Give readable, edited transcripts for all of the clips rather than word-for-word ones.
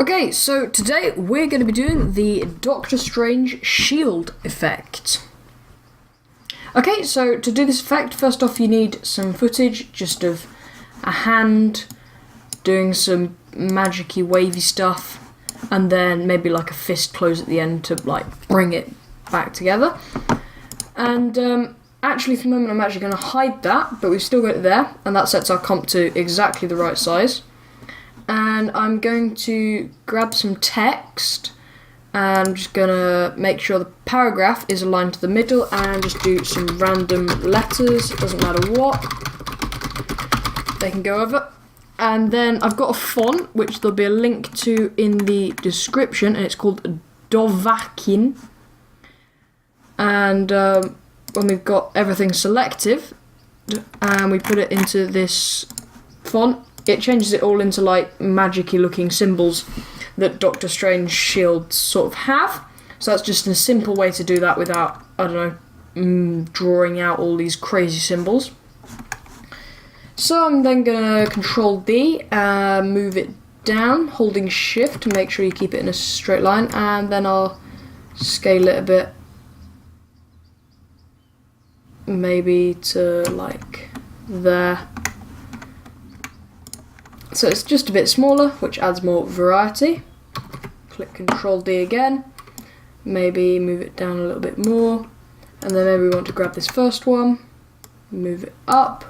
Okay, so today we're going to be doing the Doctor Strange shield effect. Okay, so to do this effect, first off you need some footage just of a hand doing some magic-y wavy stuff, and then maybe like a fist close at the end to like bring it back together. And actually for the moment I'm actually going to hide that, but we've still got it there, and that sets our comp to exactly the right size. And I'm going to grab some text, and I'm just going to make sure the paragraph is aligned to the middle and just do some random letters, it doesn't matter what, they can go over. And then I've got a font which there'll be a link to in the description, and it's called Dovahkiin. And when we've got everything selected and we put it into this font, it changes it all into like magic-y looking symbols that Doctor Strange shields sort of have. So that's just a simple way to do that without, I don't know, drawing out all these crazy symbols. So I'm then going to Control D, move it down, holding Shift to make sure you keep it in a straight line, and then I'll scale it a bit, maybe to like there. So it's just a bit smaller, which adds more variety. Click Control D again, maybe move it down a little bit more, and then maybe we want to grab this first one, move it up,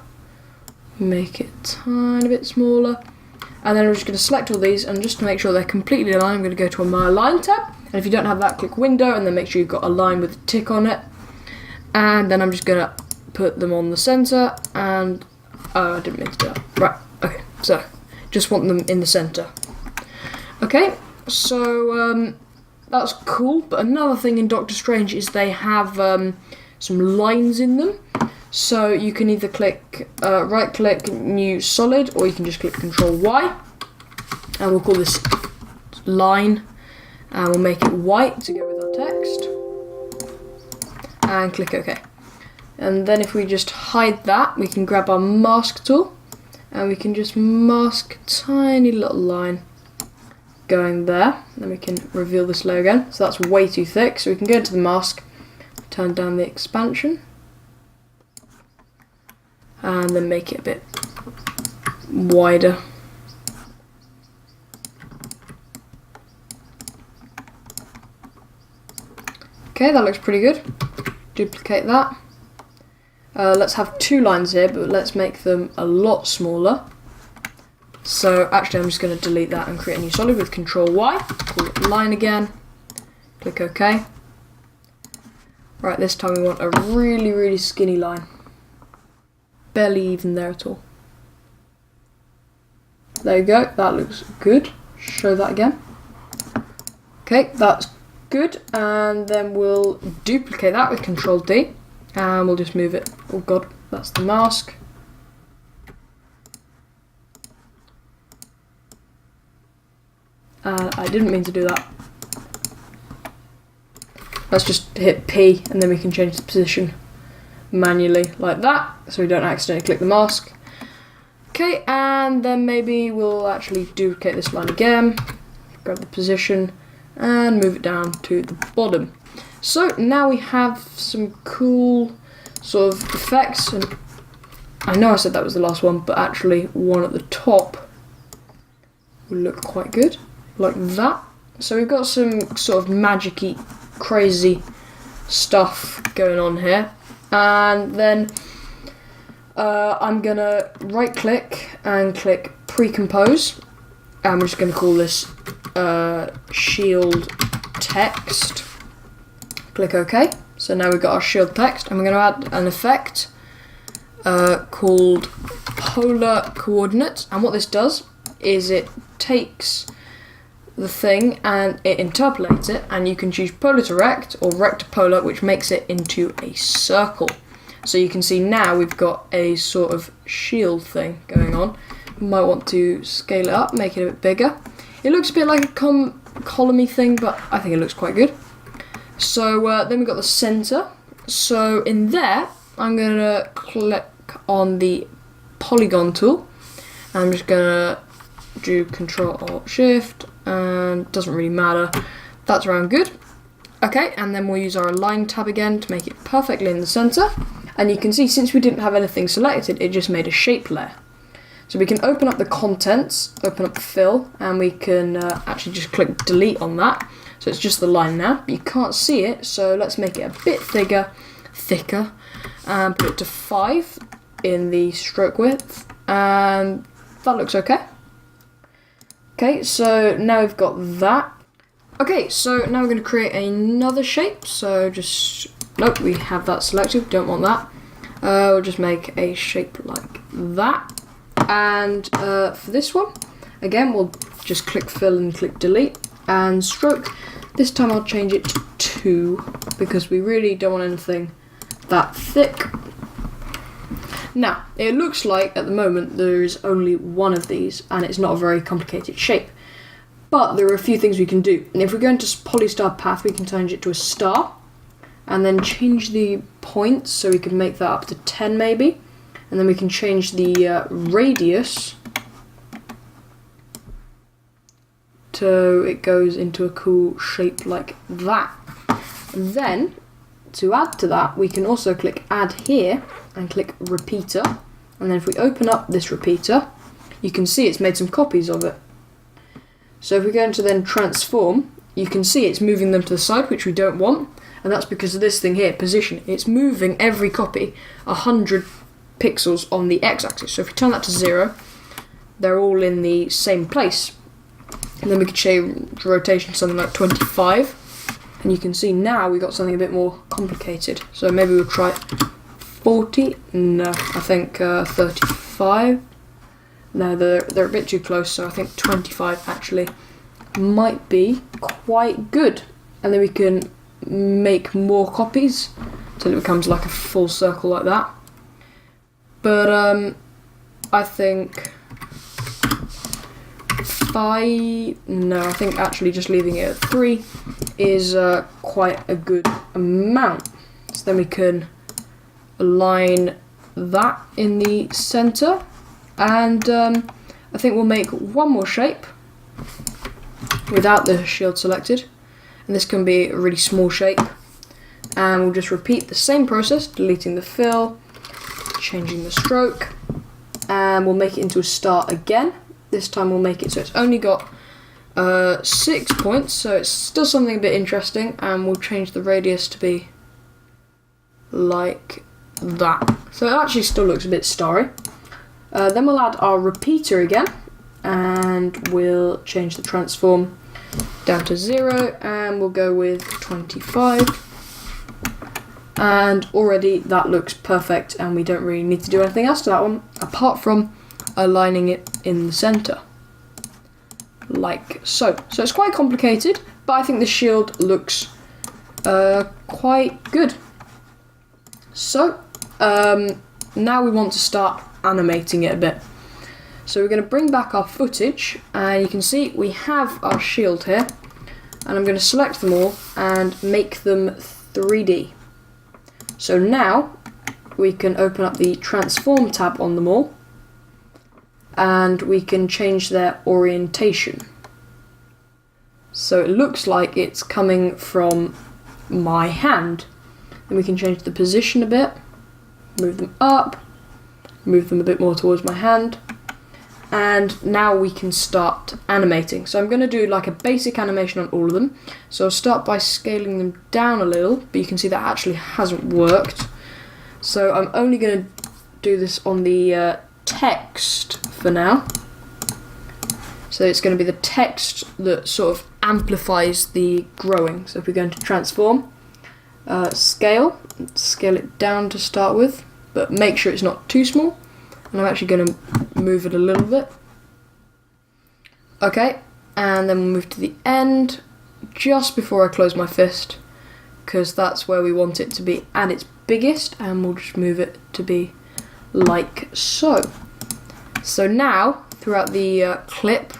make it a tiny bit smaller, and then I'm just going to select all these, and just to make sure they're completely aligned, I'm going to go to my Align tab, and if you don't have that, click Window, and then make sure you've got Align with a tick on it, and then I'm just going to put them on the centre, and I didn't mean to do that. Right, okay, so just want them in the centre. Okay, so that's cool, but another thing in Doctor Strange is they have some lines in them. So you can either click right click New Solid, or you can just click Control Y, and we'll call this line, and we'll make it white to go with our text, and click OK. And then if we just hide that, we can grab our mask tool, and we can just mask a tiny little line going there. Then we can reveal this layer again. So that's way too thick, so we can go into the mask, turn down the expansion, and then make it a bit wider. Okay, that looks pretty good. Duplicate that. Let's have two lines here, but let's make them a lot smaller. So actually I'm just going to delete that and create a new solid with Control Y, call it line again, click OK. Right, this time we want a really, really skinny line. Barely even there at all. There you go, that looks good. Show that again. Okay, that's good, and then we'll duplicate that with Control D, and we'll just move it. Oh god, that's the mask. I didn't mean to do that. Let's just hit P, and then we can change the position manually like that, so we don't accidentally click the mask. Okay, and then maybe we'll actually duplicate this line again, grab the position, and move it down to the bottom. So now we have some cool sort of effects, and I know I said that was the last one, but actually one at the top will look quite good, like that. So we've got some sort of magic-y, crazy stuff going on here, and then I'm gonna right click and click pre-compose, and we're just gonna call this shield text. Click OK. So now we've got our shield text, and we're going to add an effect called polar coordinates, and what this does is it takes the thing and it interpolates it, and you can choose polar to rect or rect to polar, which makes it into a circle. So you can see now we've got a sort of shield thing going on. You might want to scale it up, make it a bit bigger. It looks a bit like a column-y thing, but I think it looks quite good. So then we've got the center. So in there, I'm going to click on the polygon tool. I'm just going to do Control Alt Shift, and doesn't really matter. That's around good. Okay, and then we'll use our Align tab again to make it perfectly in the center. And you can see, since we didn't have anything selected, it just made a shape layer. So we can open up the contents, open up fill, and we can actually just click delete on that. So it's just the line now, but you can't see it, so let's make it a bit thicker, and put it to 5 in the stroke width, and that looks okay. Okay, so now we've got that. Okay, so now we're going to create another shape, so nope, we have that selected, don't want that. We'll just make a shape like that. And for this one, again, we'll just click fill and click delete, and stroke. This time I'll change it to 2, because we really don't want anything that thick. Now, it looks like at the moment there is only one of these, and it's not a very complicated shape. But there are a few things we can do. And if we go into polystar path, we can change it to a star, and then change the points, so we can make that up to 10 maybe. And then we can change the radius so it goes into a cool shape like that. And then, to add to that, we can also click add here and click repeater. And then if we open up this repeater, you can see it's made some copies of it. So if we go into then transform, you can see it's moving them to the side, which we don't want. And that's because of this thing here, position. It's moving every copy 100 pixels on the x-axis. So if we turn that to 0, they're all in the same place. And then we could change rotation to something like 25. And you can see now we got something a bit more complicated. So maybe we'll try 40. No, I think 35. No, they're a bit too close, so I think 25 actually might be quite good. And then we can make more copies until it becomes like a full circle like that. But I think 5, no, I think actually just leaving it at 3 is quite a good amount. So then we can align that in the center, and I think we'll make one more shape without the shield selected, and this can be a really small shape, and we'll just repeat the same process, deleting the fill, changing the stroke, and we'll make it into a star again. This time we'll make it so it's only got 6 points, so it's still something a bit interesting, and we'll change the radius to be like that. So it actually still looks a bit starry. Then we'll add our repeater again, and we'll change the transform down to 0, and we'll go with 25. And already that looks perfect, and we don't really need to do anything else to that one, apart from aligning it in the center, like so. So it's quite complicated, but I think the shield looks quite good. So now we want to start animating it a bit. So we're going to bring back our footage, and you can see we have our shield here, and I'm going to select them all and make them 3D. So now we can open up the transform tab on them all, and we can change their orientation. So it looks like it's coming from my hand. Then we can change the position a bit, move them up, move them a bit more towards my hand, and now we can start animating. So I'm going to do like a basic animation on all of them. So I'll start by scaling them down a little, but you can see that actually hasn't worked. So I'm only going to do this on the text for now. So it's going to be the text that sort of amplifies the growing. So if we go into transform, scale it down to start with, but make sure it's not too small. And I'm actually going to move it a little bit. Okay, and then we'll move to the end, just before I close my fist, because that's where we want it to be at its biggest, and we'll just move it to be like so. So now, throughout the clip,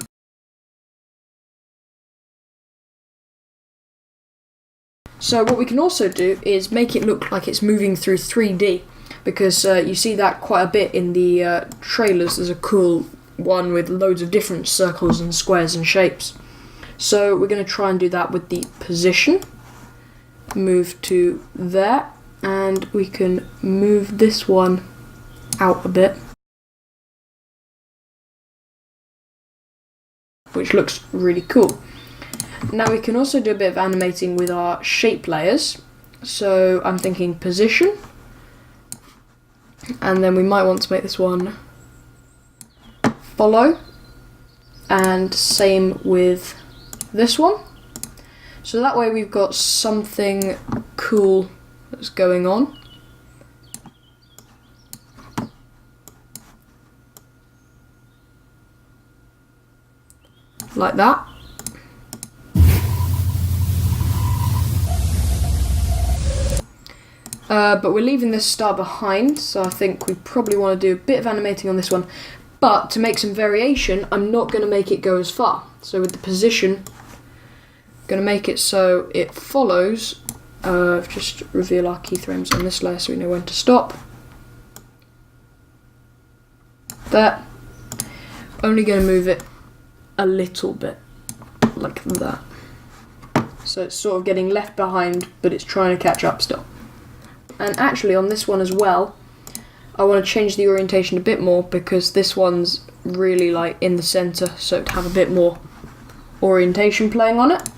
so what we can also do is make it look like it's moving through 3D, because you see that quite a bit in the trailers. There's a cool one with loads of different circles and squares and shapes. So we're going to try and do that with the position. Move to there, and we can move this one out a bit, which looks really cool. Now we can also do a bit of animating with our shape layers. So I'm thinking position, and then we might want to make this one follow, and same with this one. So that way we've got something cool that's going on. Like that. But we're leaving this star behind, so I think we probably want to do a bit of animating on this one. But to make some variation, I'm not going to make it go as far. So with the position, I'm going to make it so it follows. Just reveal our keyframes on this layer so we know when to stop. There. Only going to move it a little bit, like that. So it's sort of getting left behind, but it's trying to catch up still. And actually on this one as well, I want to change the orientation a bit more because this one's really like in the center, so to have a bit more orientation playing on it.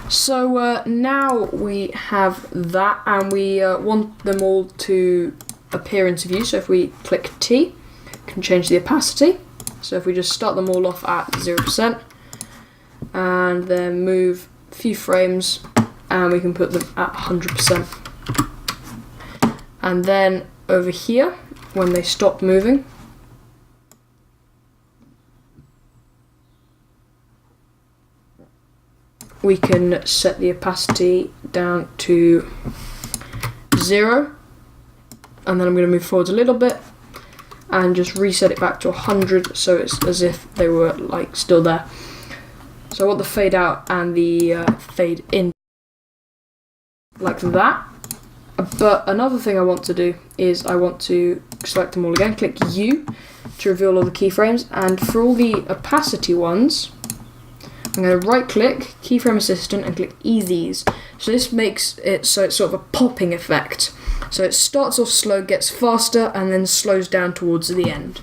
So now we have that, and we want them all to appear into view. So if we click T, we can change the opacity. So if we just start them all off at 0%, and then move a few frames, and we can put them at 100%. And then over here, when they stop moving, we can set the opacity down to 0, and then I'm going to move forward a little bit and just reset it back to 100, so it's as if they were like still there. So I want the fade out and the fade in like that. But another thing I want to do is I want to select them all again, click U to reveal all the keyframes, and for all the opacity ones, I'm going to right click, keyframe assistant, and click ease. So this makes it so it's sort of a popping effect. So it starts off slow, gets faster, and then slows down towards the end.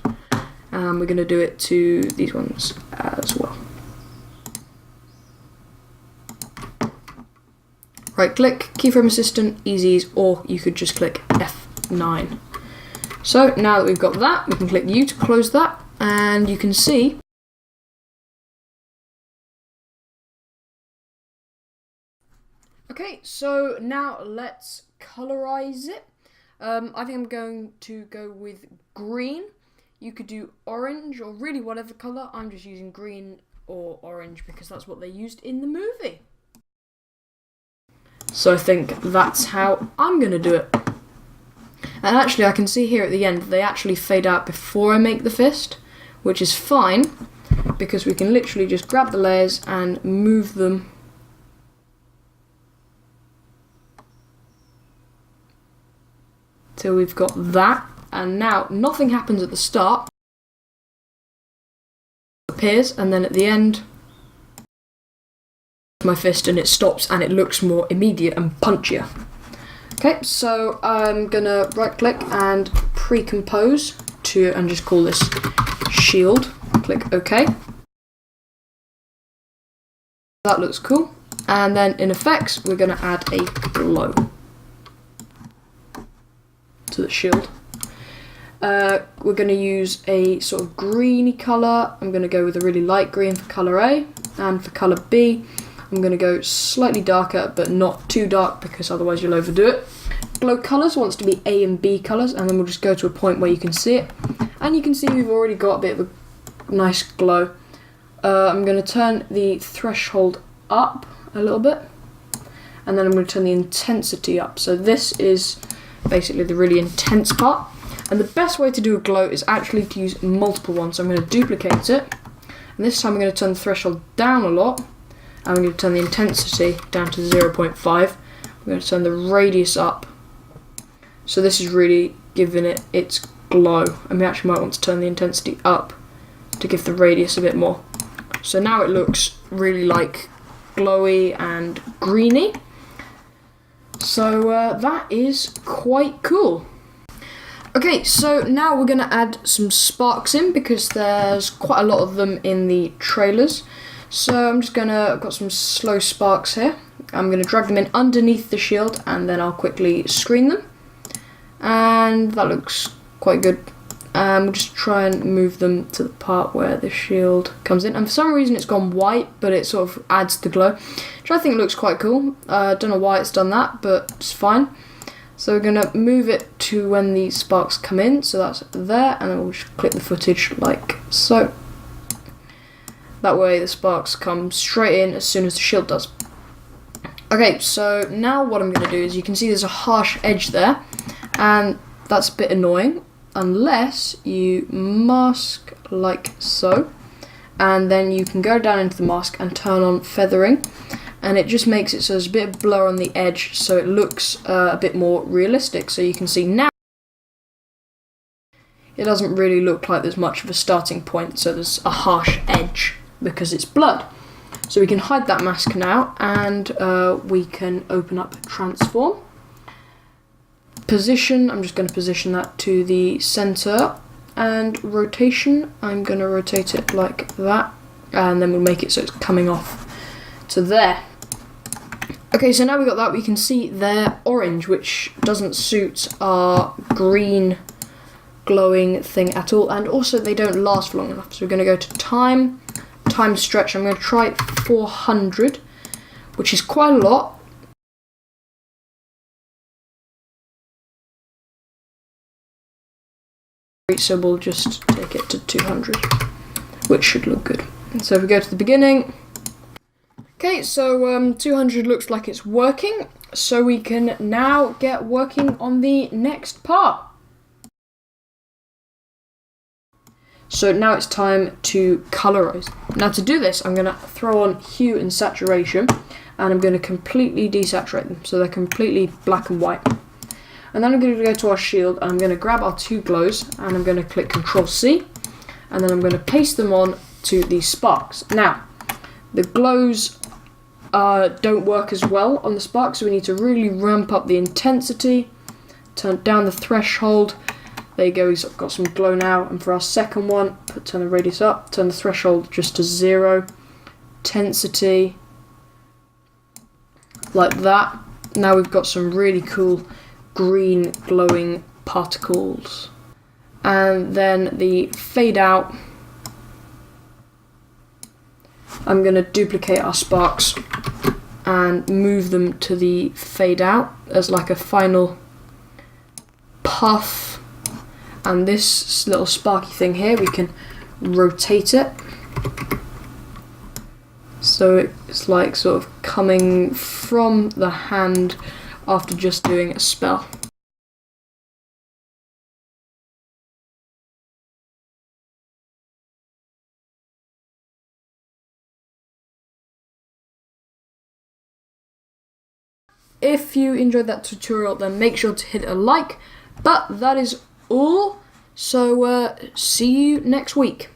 And we're going to do it to these ones as well. Right click, keyframe assistant, ease, or you could just click F9. So now that we've got that, we can click U to close that, and you can see okay, so now let's colorize it. I think I'm going to go with green. You could do orange or really whatever color. I'm just using green or orange because that's what they used in the movie. So I think that's how I'm going to do it. And actually I can see here at the end they actually fade out before I make the fist, which is fine because we can literally just grab the layers and move them till we've got that. And now nothing happens at the start, it appears, and then at the end my fist and it stops and it looks more immediate and punchier. Okay, so I'm gonna right click and pre-compose to and just call this shield. Click OK. That looks cool. And then in effects we're gonna add a glow to the shield. We're going to use a sort of greeny colour. I'm going to go with a really light green for colour A, and for colour B I'm going to go slightly darker but not too dark because otherwise you'll overdo it. Glow colours wants to be A and B colours, and then we'll just go to a point where you can see it, and you can see we've already got a bit of a nice glow. I'm going to turn the threshold up a little bit, and then I'm going to turn the intensity up. So this is basically the really intense part. And the best way to do a glow is actually to use multiple ones. So I'm going to duplicate it, and this time I'm going to turn the threshold down a lot, and I'm going to turn the intensity down to 0.5. I'm going to turn the radius up. So this is really giving it its glow, and we actually might want to turn the intensity up to give the radius a bit more. So now it looks really like glowy and greeny. So that is quite cool. Okay, so now we're going to add some sparks in because there's quite a lot of them in the trailers. So I'm just going to, I've got some slow sparks here. I'm going to drag them in underneath the shield and then I'll quickly screen them. And that looks quite good. We'll just try and move them to the part where the shield comes in. And for some reason it's gone white, but it sort of adds the glow, which I think looks quite cool. I don't know why it's done that, but it's fine. So we're going to move it to when the sparks come in, so that's there, and then we'll just click the footage like so. That way the sparks come straight in as soon as the shield does. Okay, so now what I'm going to do is, you can see there's a harsh edge there, and that's a bit annoying, unless you mask like so, and then you can go down into the mask and turn on feathering, and it just makes it so there's a bit of blur on the edge, so it looks a bit more realistic. So you can see now it doesn't really look like there's much of a starting point, so there's a harsh edge because it's blurred. So we can hide that mask now, and we can open up transform. Position, I'm just going to position that to the center, and rotation, I'm going to rotate it like that, and then we'll make it so it's coming off to there. Okay, so now we've got that, we can see they're orange, which doesn't suit our green glowing thing at all, and also they don't last for long enough. So we're going to go to time stretch. I'm going to try 400, which is quite a lot. So we'll just take it to 200, which should look good. So if we go to the beginning. Okay, so 200 looks like it's working, so we can now get working on the next part. So now it's time to colorize. Now to do this, I'm going to throw on hue and saturation, and I'm going to completely desaturate them, so they're completely black and white. And then I'm going to go to our shield, and I'm going to grab our two glows, and I'm going to click Ctrl+C, and then I'm going to paste them on to these sparks. Now, the glows don't work as well on the sparks, so we need to really ramp up the intensity, turn down the threshold. There you go, we've got some glow now. And for our second one, turn the radius up, turn the threshold just to 0, intensity, like that. Now we've got some really cool green glowing particles. And then the fade out, I'm going to duplicate our sparks and move them to the fade out as like a final puff. And this little sparky thing here, we can rotate it so it's like sort of coming from the hand after just doing a spell. If you enjoyed that tutorial, then make sure to hit a like. But that is all. So see you next week.